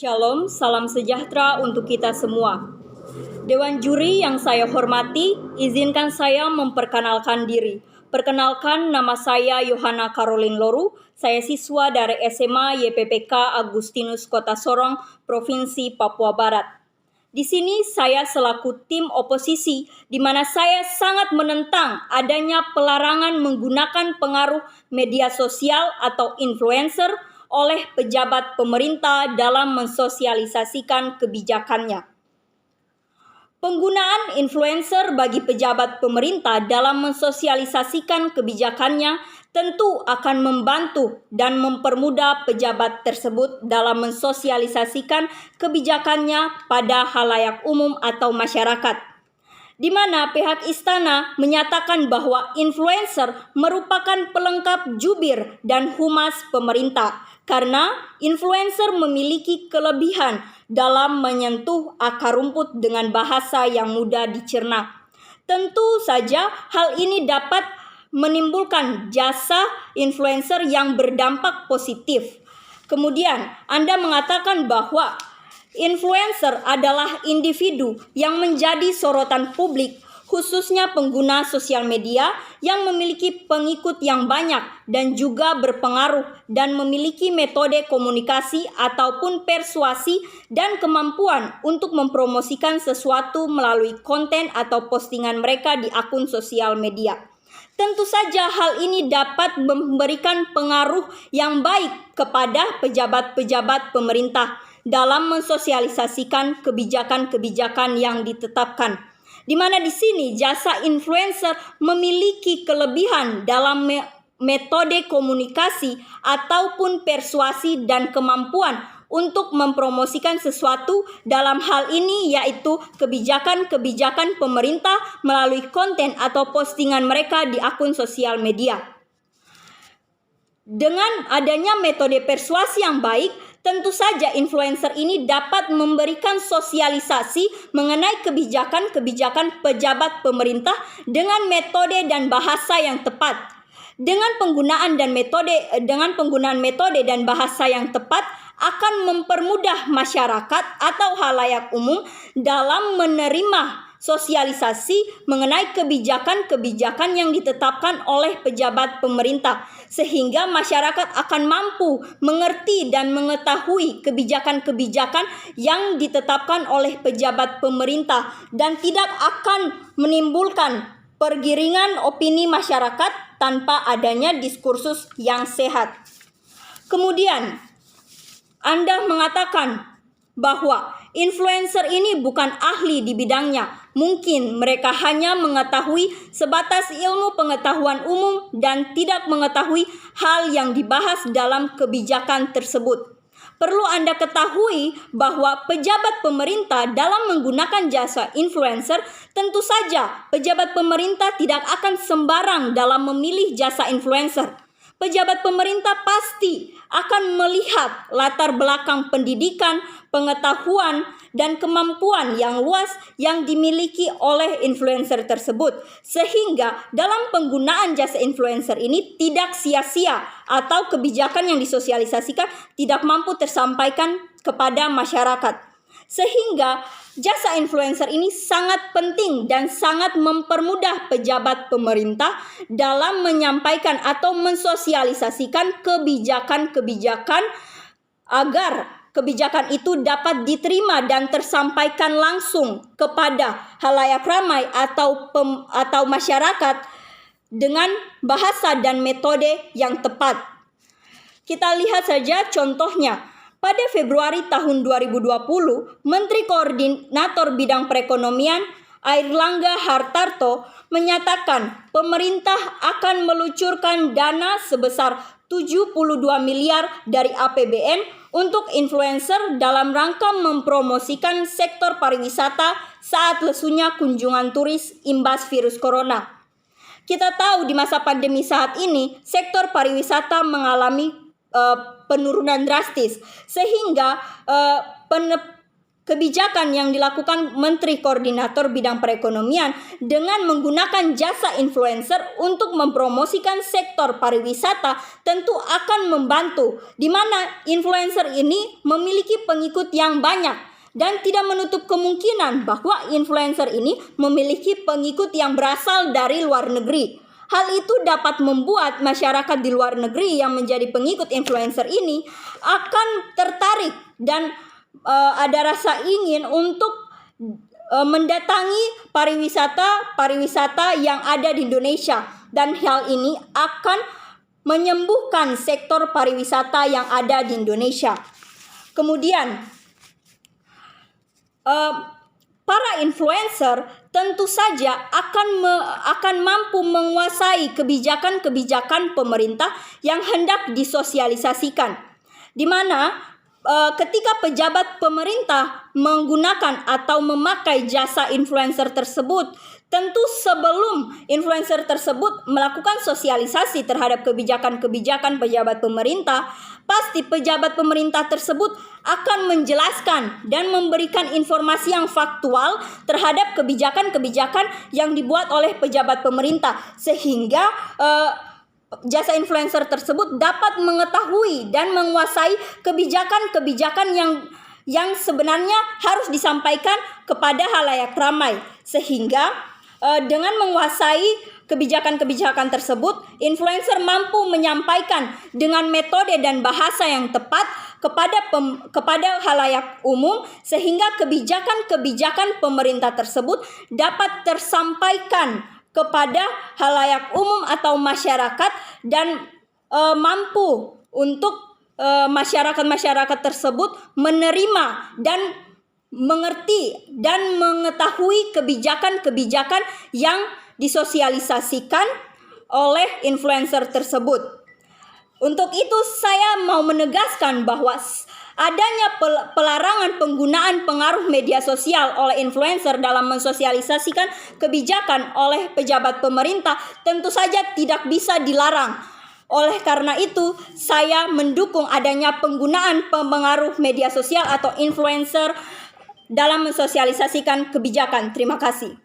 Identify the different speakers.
Speaker 1: Shalom, salam sejahtera untuk kita semua. Dewan juri yang saya hormati, izinkan saya memperkenalkan diri. Perkenalkan, nama saya Yohana Caroline Loru. Saya siswa dari SMA YPPK Agustinus Kota Sorong, Provinsi Papua Barat. Di sini saya selaku tim oposisi, di mana saya sangat menentang adanya pelarangan menggunakan pengaruh media sosial atau influencer oleh pejabat pemerintah dalam mensosialisasikan kebijakannya. Penggunaan influencer bagi pejabat pemerintah dalam mensosialisasikan kebijakannya tentu akan membantu dan mempermudah pejabat tersebut dalam mensosialisasikan kebijakannya pada khalayak umum atau masyarakat, di mana pihak istana menyatakan bahwa influencer merupakan pelengkap jubir dan humas pemerintah karena influencer memiliki kelebihan dalam menyentuh akar rumput dengan bahasa yang mudah dicerna. Tentu saja hal ini dapat menimbulkan jasa influencer yang berdampak positif. Kemudian Anda mengatakan bahwa influencer adalah individu yang menjadi sorotan publik, khususnya pengguna sosial media yang memiliki pengikut yang banyak dan juga berpengaruh dan memiliki metode komunikasi ataupun persuasi dan kemampuan untuk mempromosikan sesuatu melalui konten atau postingan mereka di akun sosial media. Tentu saja hal ini dapat memberikan pengaruh yang baik kepada pejabat-pejabat pemerintah dalam mensosialisasikan kebijakan-kebijakan yang ditetapkan, di mana di sini jasa influencer memiliki kelebihan dalam metode komunikasi ataupun persuasi dan kemampuan untuk mempromosikan sesuatu, dalam hal ini yaitu kebijakan-kebijakan pemerintah melalui konten atau postingan mereka di akun sosial media. Dengan adanya metode persuasi yang baik, tentu saja influencer ini dapat memberikan sosialisasi mengenai kebijakan-kebijakan pejabat pemerintah dengan metode dan bahasa yang tepat. Dengan penggunaan metode dan bahasa yang tepat akan mempermudah masyarakat atau khalayak umum dalam menerima sosialisasi mengenai kebijakan-kebijakan yang ditetapkan oleh pejabat pemerintah, sehingga masyarakat akan mampu mengerti dan mengetahui kebijakan-kebijakan yang ditetapkan oleh pejabat pemerintah dan tidak akan menimbulkan pergiringan opini masyarakat tanpa adanya diskursus yang sehat. Kemudian Anda mengatakan bahwa influencer ini bukan ahli di bidangnya. Mungkin mereka hanya mengetahui sebatas ilmu pengetahuan umum dan tidak mengetahui hal yang dibahas dalam kebijakan tersebut. Perlu Anda ketahui bahwa pejabat pemerintah dalam menggunakan jasa influencer, tentu saja pejabat pemerintah tidak akan sembarang dalam memilih jasa influencer. Pejabat pemerintah pasti akan melihat latar belakang pendidikan, pengetahuan, dan kemampuan yang luas yang dimiliki oleh influencer tersebut, sehingga dalam penggunaan jasa influencer ini tidak sia-sia atau kebijakan yang disosialisasikan tidak mampu tersampaikan kepada masyarakat. Sehingga jasa influencer ini sangat penting dan sangat mempermudah pejabat pemerintah dalam menyampaikan atau mensosialisasikan kebijakan-kebijakan agar kebijakan itu dapat diterima dan tersampaikan langsung kepada khalayak ramai atau masyarakat dengan bahasa dan metode yang tepat. Kita lihat saja contohnya. Pada Februari tahun 2020, Menteri Koordinator Bidang Perekonomian Airlangga Hartarto menyatakan pemerintah akan meluncurkan dana sebesar 72 miliar dari APBN untuk influencer dalam rangka mempromosikan sektor pariwisata saat lesunya kunjungan turis imbas virus corona. Kita tahu di masa pandemi saat ini, sektor pariwisata mengalami penurunan drastis, sehingga kebijakan yang dilakukan Menteri Koordinator Bidang Perekonomian dengan menggunakan jasa influencer untuk mempromosikan sektor pariwisata tentu akan membantu, di mana influencer ini memiliki pengikut yang banyak dan tidak menutup kemungkinan bahwa influencer ini memiliki pengikut yang berasal dari luar negeri. Hal itu dapat membuat masyarakat di luar negeri yang menjadi pengikut influencer ini akan tertarik dan ada rasa ingin untuk mendatangi pariwisata yang ada di Indonesia, dan hal ini akan menyembuhkan sektor pariwisata yang ada di Indonesia. Kemudian para influencer tentu saja akan mampu menguasai kebijakan-kebijakan pemerintah yang hendak disosialisasikan, di mana ketika pejabat pemerintah menggunakan atau memakai jasa influencer tersebut, tentu sebelum influencer tersebut melakukan sosialisasi terhadap kebijakan-kebijakan pejabat pemerintah, pasti pejabat pemerintah tersebut akan menjelaskan dan memberikan informasi yang faktual terhadap kebijakan-kebijakan yang dibuat oleh pejabat pemerintah, sehingga jasa influencer tersebut dapat mengetahui dan menguasai kebijakan-kebijakan yang sebenarnya harus disampaikan kepada halayak ramai, sehingga dengan menguasai kebijakan-kebijakan tersebut, influencer mampu menyampaikan dengan metode dan bahasa yang tepat kepada halayak umum, sehingga kebijakan-kebijakan pemerintah tersebut dapat tersampaikan kepada halayak umum atau masyarakat, dan mampu untuk masyarakat tersebut menerima dan mengerti dan mengetahui kebijakan-kebijakan yang disosialisasikan oleh influencer tersebut. Untuk itu saya mau menegaskan bahwa adanya pelarangan penggunaan pengaruh media sosial oleh influencer dalam mensosialisasikan kebijakan oleh pejabat pemerintah tentu saja tidak bisa dilarang. Oleh karena itu, saya mendukung adanya penggunaan pengaruh media sosial atau influencer dalam mensosialisasikan kebijakan. Terima kasih.